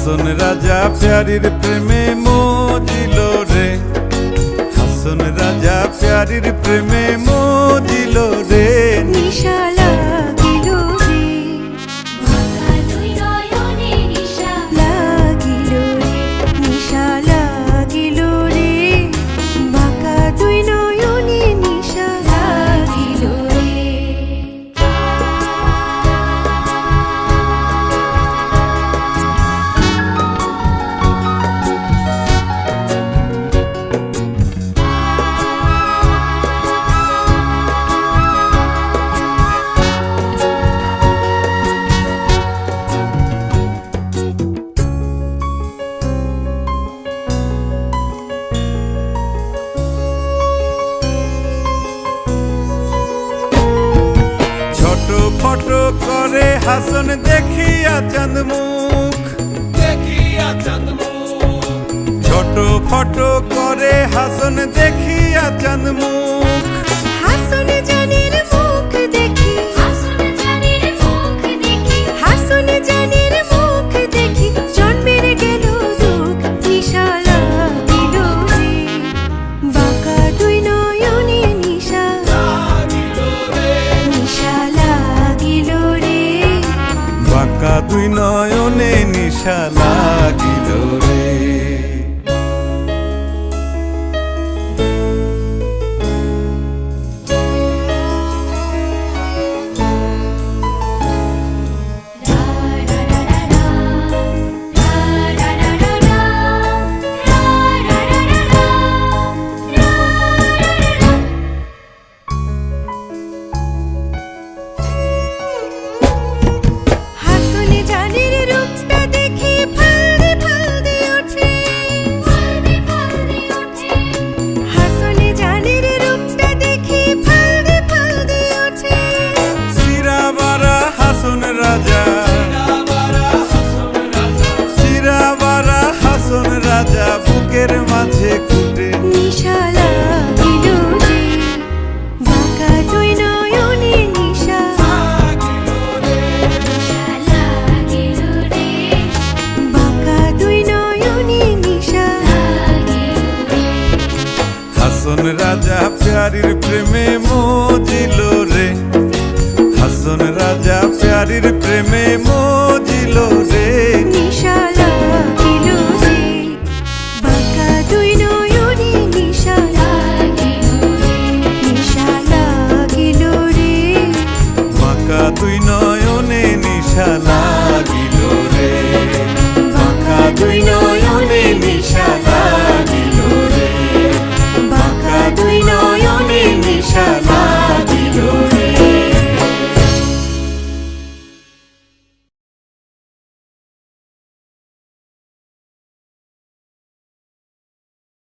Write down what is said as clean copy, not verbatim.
হাসন রাজা প্যারির প্রেমে মজিল রে, হাসন রাজা প্যারির প্রেমে মজিল রে। নিশা লাগিল রে, বাঁকা দুই নয়নে নিশা লাগিল রে, নিশা লাগিল রে, বাঁকা দুই নয়নে নিশা লাগিল রে। ফটো করে হাসন দেখিয়া চাঁদ মুখ, ছোট ফটো করে হাসন দেখিয়া চাঁদ মুখ। হাসন জানের মুখ দেখি, হাসন জানের মুখ দেখি, হাসন জানের মুখ দেখি জন্মের গেল দুঃখ। নিশা লাগিল রে, বাঁকা দুই নয়নে নিশা লাগিল রে, নিশা লাগিল রে, বাঁকা দুই নয়নে নিশা লাগিল রে। হাসন জানের রূপটা দেখি ফালদি ফালদি ওঠে, ফালদি ফালদি ওঠে, হাসন জানের রূপটা দেখি ফালদি ফালদি ওঠে। সিরাবারা হাসন রাজা, সিরাবারা হাসন রাজা বুকের মাঝে খুঁটে। নিশা লাগিল রে, বাঁকা দুই নয়নে নিশা লাগিল রে, নিশা লাগিল রে, বাঁকা দুই নয়নে নিশা লাগিল রে। হাসন রাজা প্যারির প্রেমে মজিল রে, হাসন রাজা প্যারির প্রেমে